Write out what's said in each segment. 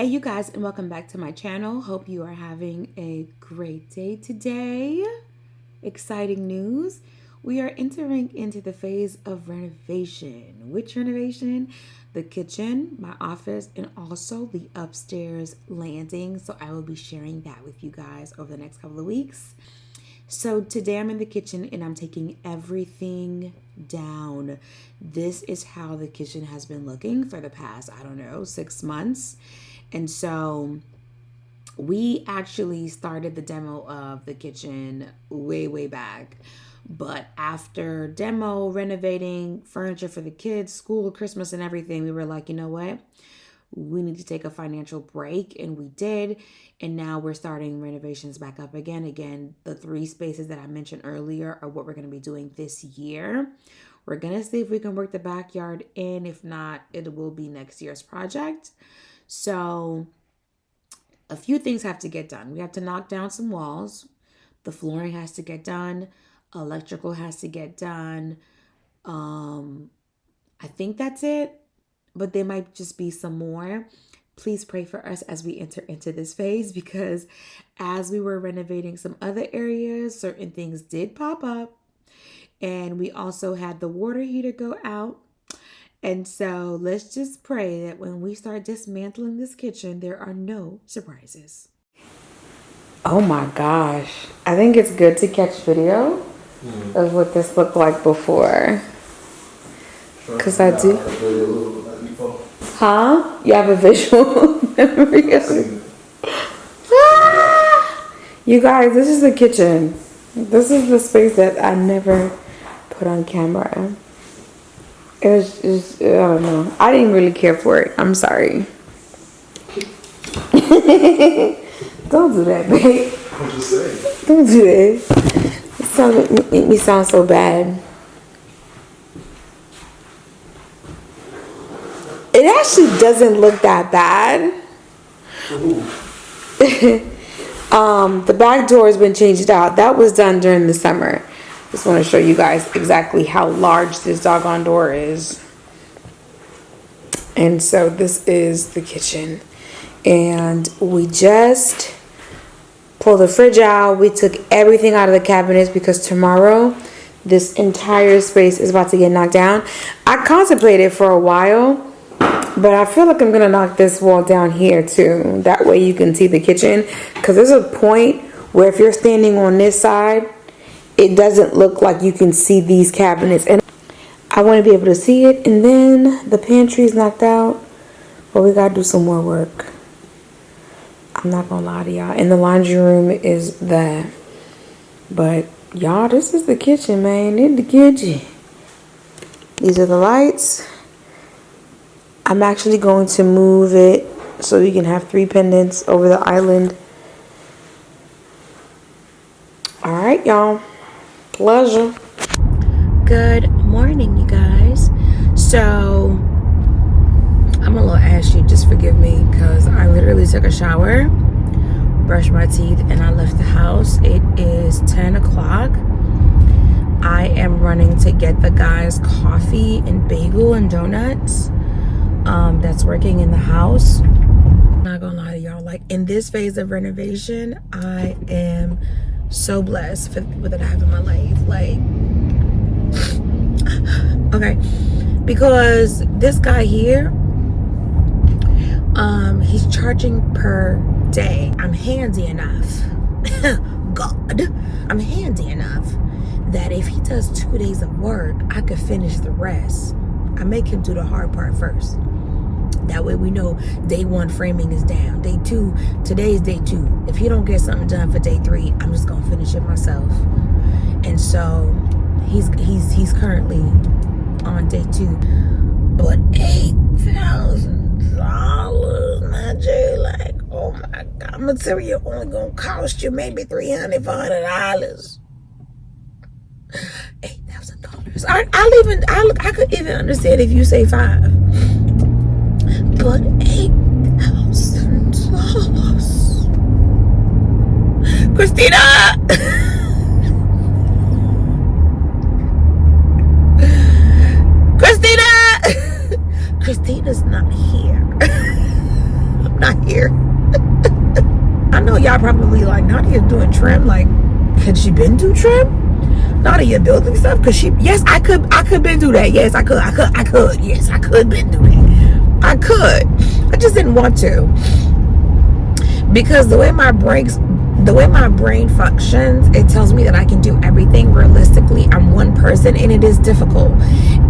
you guys, and welcome back to my channel. Hope you are having a great day today. Exciting news. We are entering into the phase of renovation. Which renovation? The kitchen, my office, and also the upstairs landing. So I will be sharing that with you guys over the next couple of weeks. So today I'm in the kitchen and I'm taking everything down. This is how the kitchen has been looking for the past, 6 months. And so we actually started the demo of the kitchen way back. But after demo, renovating, furniture for the kids, school, Christmas, and everything, we were like, you know what? We need to take a financial break, and we did. And now we're starting renovations back up again. Again, the 3 spaces that I mentioned earlier are what we're going to be doing this year. We're going to see if we can work the backyard in. If not, it will be next year's project. So a few things have to get done. We have to knock down some walls. The flooring has to get done. Electrical has to get done. I think that's it. But there might just be some more. Please pray for us as we enter into this phase, because as we were renovating some other areas, certain things did pop up. And we also had the water heater go out. And so let's just pray that when we start dismantling this kitchen, there are no surprises. Oh my gosh. I think it's good to catch video of what this looked like before. Because I do. Huh? You have a visual memory of it? You guys, this is the kitchen. This is the space that I never put on camera. It was just, I don't know. I didn't really care for it. I'm sorry. Don't do that, babe. I'm just saying. Don't do that. It make me sound so bad. It actually doesn't look that bad. The back door has been changed out. That was done during the summer. Just want to show you guys exactly how large this doggone door is. And so this is the kitchen. And we just pulled the fridge out. We took everything out of the cabinets because tomorrow this entire space is about to get knocked down. I contemplated for a while, but I feel like I'm going to knock this wall down here too. That way you can see the kitchen. Because there's a point where if you're standing on this side, it doesn't look like you can see these cabinets. And I want to be able to see it. And then the pantry is knocked out. But we got to do some more work. I'm not going to lie to y'all. And the laundry room is that. But y'all, this is the kitchen, man. In the kitchen. These are the lights. I'm actually going to move it so we can have 3 pendants over the island. All right, y'all. Pleasure. Good morning, you guys. So I'm a little ashy. Just forgive me because I literally took a shower, brushed my teeth, and I left the house. It is 10 o'clock. I am running to get the guys coffee and bagel and donuts. That's working in the house. I'm not gonna lie to y'all, like in this phase of renovation, I am so blessed for the people that I have in my life. Like, okay, because this guy here, he's charging per day. I'm handy enough. God, I'm handy enough that if he does 2 days of work, I could finish the rest. I make him do the hard part first. That way we know day 1 framing is down. Day 2, today is day 2. If he don't get something done for day 3, I'm just gonna finish it myself. And so he's currently on day 2. But $8,000, my J, like, oh my God, material only gonna cost you maybe $300, $400. $8,000. I could even understand if you say 5. But $8,000. Christina! Christina! Christina's not here. I'm not here. really like, Nadia's doing trim. Like, could she been do trim? Nadia building stuff? Cause yes, I could been do that. Yes, I could. Yes, I could been do that. I could. I just didn't want to. Because the way my brain functions, it tells me that I can do everything realistically. I'm one person and it is difficult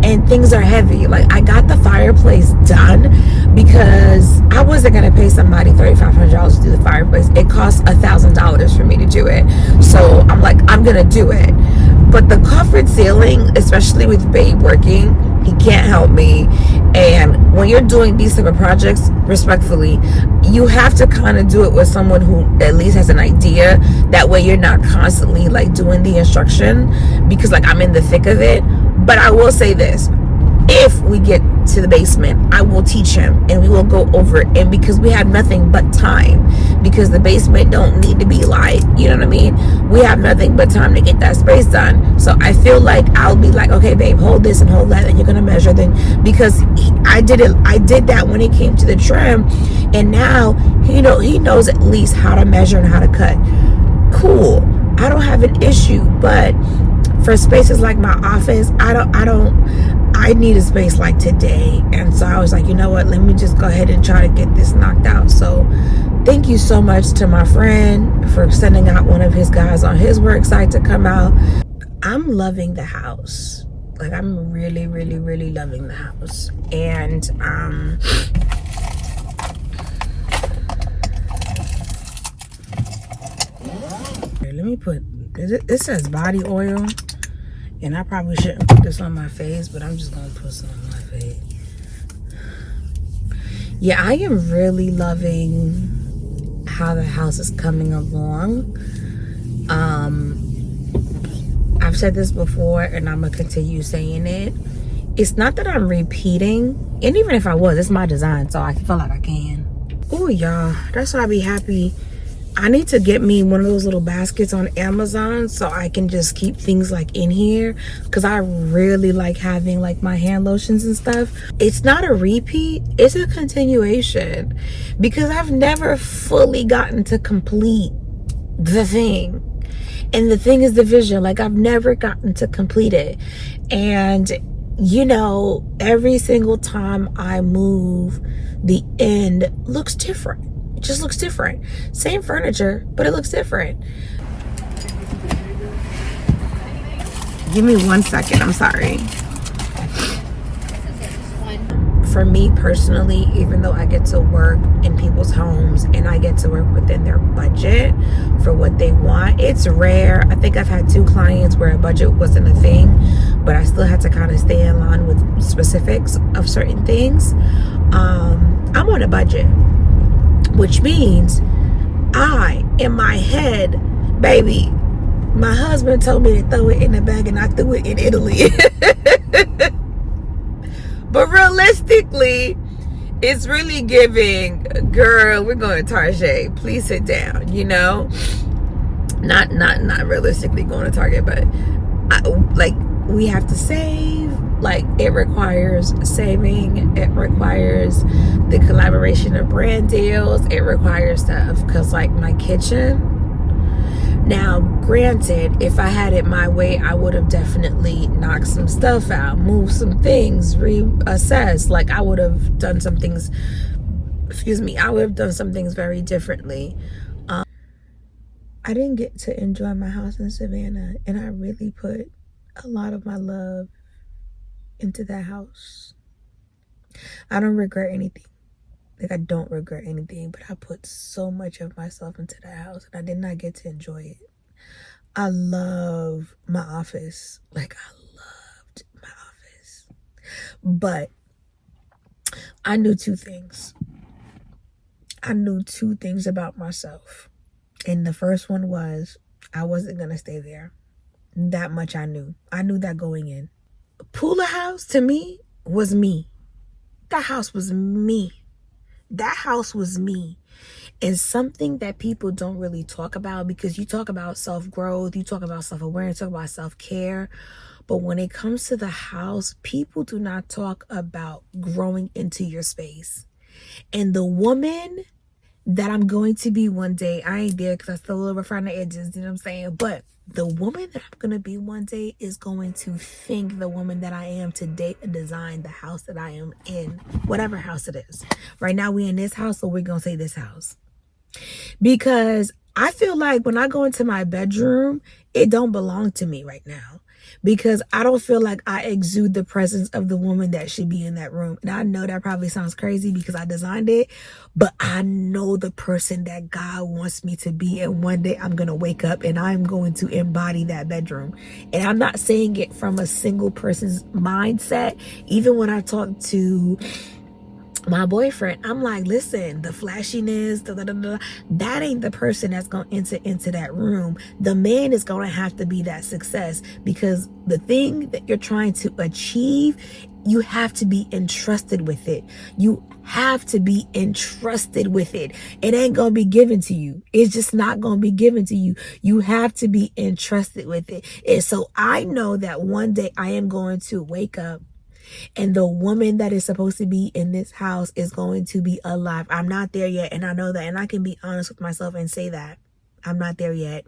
and things are heavy. Like, I got the fireplace done because I wasn't gonna pay somebody $3,500 to do the fireplace. It costs $1,000 for me to do it, so I'm like, I'm gonna do it. But the coffered ceiling, especially with Babe working, he can't help me. And when you're doing these type of projects, respectfully, you have to kind of do it with someone who at least has an idea. That way you're not constantly like doing the instruction, because like I'm in the thick of it. But I will say this: if we get to the basement, I will teach him and we will go over it. And because we have nothing but time, because the basement don't need to be like, you know what I mean? We have nothing but time to get that space done. So I feel like I'll be like, okay, babe, hold this and hold that, and you're gonna measure. Then because I did that when it came to the trim, and now he knows at least how to measure and how to cut. Cool. I don't have an issue, but for spaces like my office, I need a space like today. And so I was like, you know what, let me just go ahead and try to get this knocked out. So thank you so much to my friend for sending out one of his guys on his work site to come out. I'm loving the house. Like, I'm really, really, really loving the house. And let me put, it says body oil, and I probably shouldn't put this on my face, but I'm just gonna put some on my face. Yeah, I am really loving how the house is coming along. I've said this before and I'm gonna continue saying it. It's not that I'm repeating, and even if I was, it's my design, so I feel like I can. Oh y'all, that's why I be happy. I need to get me one of those little baskets on Amazon so I can just keep things like in here, because I really like having like my hand lotions and stuff. It's not a repeat, it's a continuation, because I've never fully gotten to complete the thing. And the thing is the vision. Like, I've never gotten to complete it. And you know, every single time I move, the end looks different. It just looks different. Same furniture, but it looks different. Give me 1 second, I'm sorry. For me personally, even though I get to work in people's homes and I get to work within their budget for what they want, it's rare. I think I've had 2 clients where a budget wasn't a thing, but I still had to kind of stay in line with specifics of certain things. I'm on a budget, which means I, in my head, baby, my husband told me to throw it in the bag and I threw it in Italy. But realistically, it's really giving, girl, we're going to Target. Please sit down, you know? Not realistically going to Target, but like, we have to save. Like, it requires saving. It requires the collaboration of brand deals. It requires stuff, because like my kitchen. Now, granted, if I had it my way, I would have definitely knocked some stuff out, moved some things, reassessed. Like, I would have done some things, I would have done some things very differently. I didn't get to enjoy my house in Savannah, and I really put a lot of my love into that house. I don't regret anything. Like, I don't regret anything, but I put so much of myself into that house and I did not get to enjoy it. I love my office. Like, I loved my office. But I knew 2 things. I knew 2 things about myself. And the first one was I wasn't going to stay there. That much I knew. I knew that going in. Pula House, to me, was me. That house was me. That house was me. And something that people don't really talk about, because you talk about self-growth, you talk about self-awareness, you talk about self-care. But when it comes to the house, people do not talk about growing into your space. And the woman that I'm going to be one day. I ain't there because I still a little rough around the edges, you know what I'm saying? But the woman that I'm going to be one day is going to think the woman that I am to date and design the house that I am in, whatever house it is. Right now we in this house, so we're going to say this house. Because I feel like when I go into my bedroom, it don't belong to me right now. Because I don't feel like I exude the presence of the woman that should be in that room. And I know that probably sounds crazy because I designed it, but I know the person that God wants me to be. And one day I'm going to wake up and I'm going to embody that bedroom. And I'm not saying it from a single person's mindset. Even when I talk to my boyfriend, I'm like, listen, the flashiness, that ain't the person that's gonna enter into that room. The man is gonna have to be that success, because the thing that you're trying to achieve, you have to be entrusted with it. You have to be entrusted with it. It ain't gonna be given to you. It's just not gonna be given to you. You have to be entrusted with it. And so I know that one day I am going to wake up and the woman that is supposed to be in this house is going to be alive. I'm not there yet, and I know that, and I can be honest with myself and say that I'm not there yet.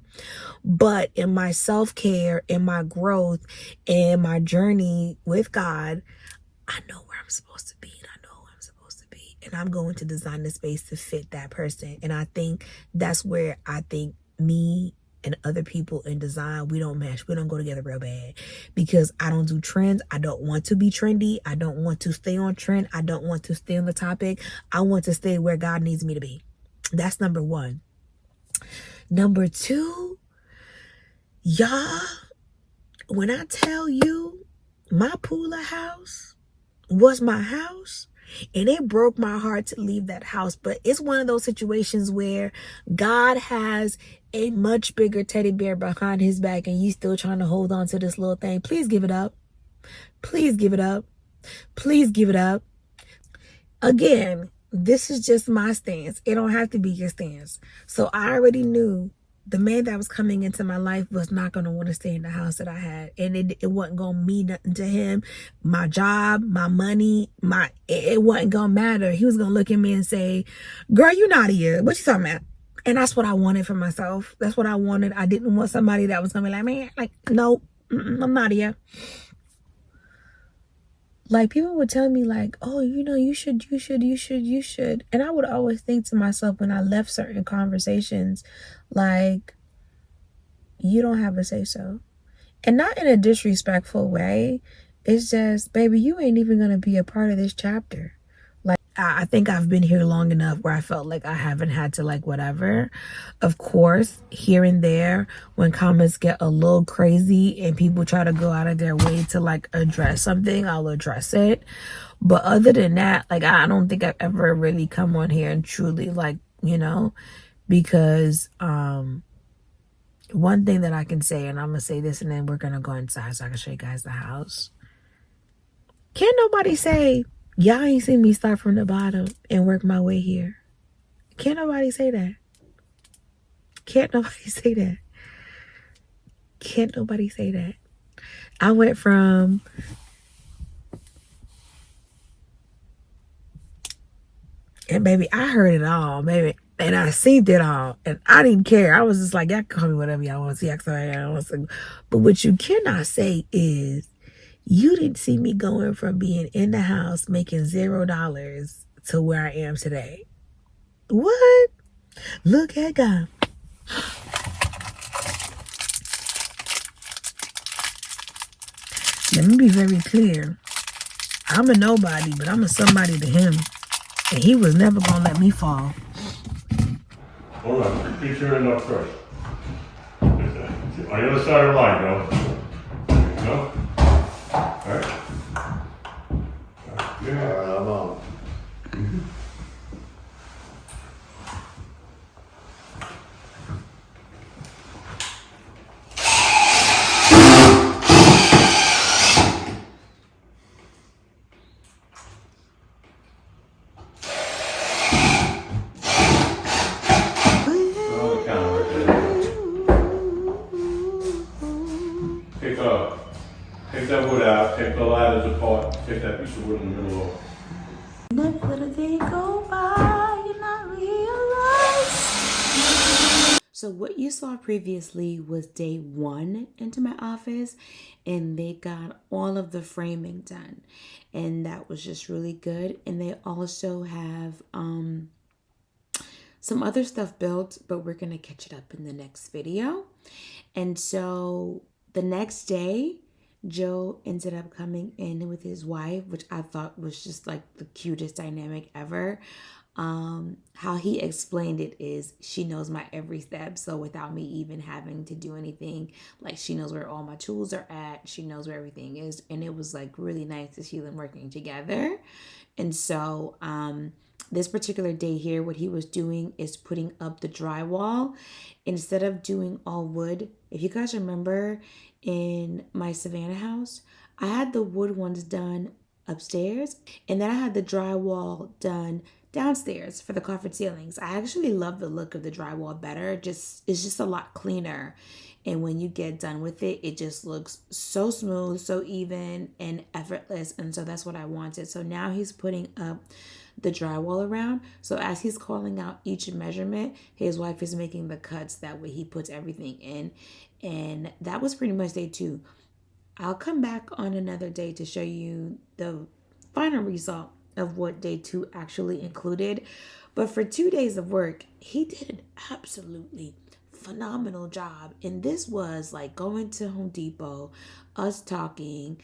But in my self-care, in my growth, in my journey with God, I know where I'm supposed to be, and I know who I'm supposed to be, and I'm going to design the space to fit that person. And I think that's where I think me and other people in design, we don't mesh. We don't go together real bad, because I don't do trends. I don't want to be trendy. I don't want to stay on trend. I don't want to stay on the topic. I want to stay where God needs me to be. That's number one. Number two, y'all, when I tell you my Pula house was my house, and it broke my heart to leave that house, but it's one of those situations where God has a much bigger teddy bear behind his back, and you still trying to hold on to this little thing. Please give it up. Please give it up. Please give it up. Again, this is just my stance. It don't have to be your stance. So I already knew the man that was coming into my life was not going to want to stay in the house that I had. And it wasn't going to mean nothing to him. My job, my money, it wasn't going to matter. He was going to look at me and say, girl, you not here. What you talking about? And that's what I wanted for myself. That's what I wanted. I didn't want somebody that was going to be like, man, like, nope, I'm not here. Like, people would tell me, like, oh, you know, you should. And I would always think to myself when I left certain conversations, like, you don't have a say-so. And not in a disrespectful way. It's just, baby, you ain't even going to be a part of this chapter. Like, I think I've been here long enough where I felt like I haven't had to, like, whatever. Of course, here and there, when comments get a little crazy and people try to go out of their way to, like, address something, I'll address it. But other than that, like, I don't think I've ever really come on here and truly, like, you know, because one thing that I can say, and I'm going to say this and then we're going to go inside so I can show you guys the house. Can't nobody say, y'all ain't seen me start from the bottom and work my way here. Can't nobody say that. Can't nobody say that. Can't nobody say that. I went from and baby, I heard it all, baby. And I seen it all. And I didn't care. I was just like, y'all can call me whatever y'all want to see. But what you cannot say is you didn't see me going from being in the house making $0 to where I am today. What? Look at God. Let me be very clear. I'm a nobody, but I'm a somebody to him. And he was never going to let me fall. Hold on, keep your end up first. On the other side of the line, though. There you go. Alright. Yeah. I'm on. Take that wood out, take the ladders apart, take that piece of wood in the middle off. Never let a day go by, you're not realizing. you saw previously was day 1 into my office, and they got all of the framing done, and that was just really good. And they also have some other stuff built, but we're gonna catch it up in the next video. And so the next day, Joe ended up coming in with his wife, which I thought was just like the cutest dynamic ever. How he explained it is she knows my every step, so without me even having to do anything, like she knows where all my tools are at, she knows where everything is, and it was like really nice to see them working together. And so this particular day here, what he was doing is putting up the drywall instead of doing all wood. If you guys remember, in my Savannah house, I had the wood ones done upstairs, and then I had the drywall done downstairs for the coffered ceilings. I actually love the look of the drywall better. It's just a lot cleaner. And when you get done with it, it just looks so smooth, so even, and effortless. And so that's what I wanted. So now he's putting up the drywall around. So as he's calling out each measurement, his wife is making the cuts. That way he puts everything in. And that was pretty much day 2. I'll come back on another day to show you the final result of what day 2 actually included. But for 2 days of work, he did an absolutely phenomenal job. And this was like going to Home Depot, us talking,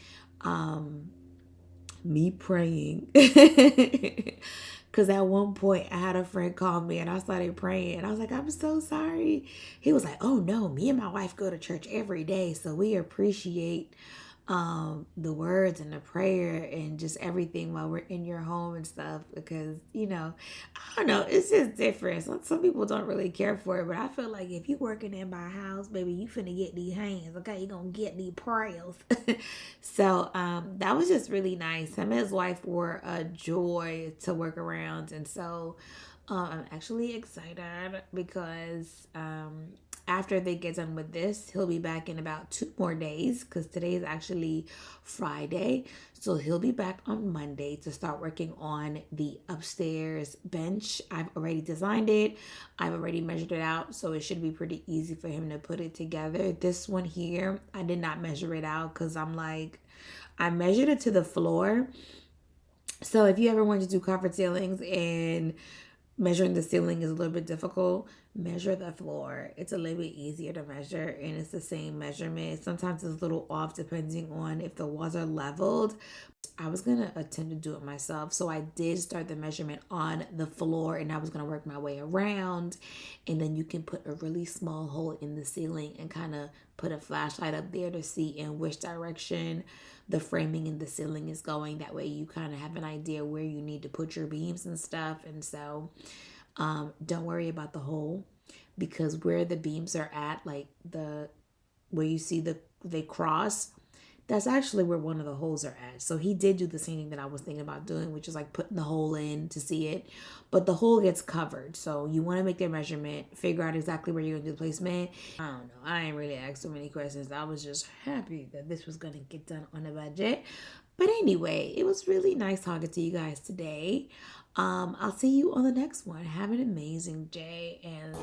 me praying. Because at one point I had a friend call me and I started praying. And I was like, I'm so sorry. He was like, oh no, me and my wife go to church every day. So we appreciate the words and the prayer and just everything while we're in your home and stuff, because I don't know, it's just different. Some people don't really care for it, but I feel like if you working in my house, baby, you finna get these hands, okay? You gonna get these prayers. So that was just really nice. Him and his wife were a joy to work around, and so I'm actually excited because after they get done with this, he'll be back in about 2 more days, because today is actually Friday. So he'll be back on Monday to start working on the upstairs bench. I've already designed it. I've already measured it out. So it should be pretty easy for him to put it together. This one here, I did not measure it out because I measured it to the floor. So if you ever want to do coffered ceilings and measuring the ceiling is a little bit difficult, measure the floor. It's a little bit easier to measure, and it's the same measurement. Sometimes it's a little off depending on if the walls are leveled. I was going to attempt to do it myself, so I did start the measurement on the floor, and I was going to work my way around, and then you can put a really small hole in the ceiling and kind of put a flashlight up there to see in which direction the framing in the ceiling is going. That way you kind of have an idea where you need to put your beams and stuff. And so don't worry about the hole, because where the beams are at, like where you see they cross, that's actually where one of the holes are at. So he did do the same thing that I was thinking about doing, which is like putting the hole in to see it, but the hole gets covered. So you want to make their measurement, figure out exactly where you're going to do the placement. I don't know. I ain't really asked so many questions. I was just happy that this was going to get done on a budget. But anyway, it was really nice talking to you guys today. I'll see you on the next one. Have an amazing day, and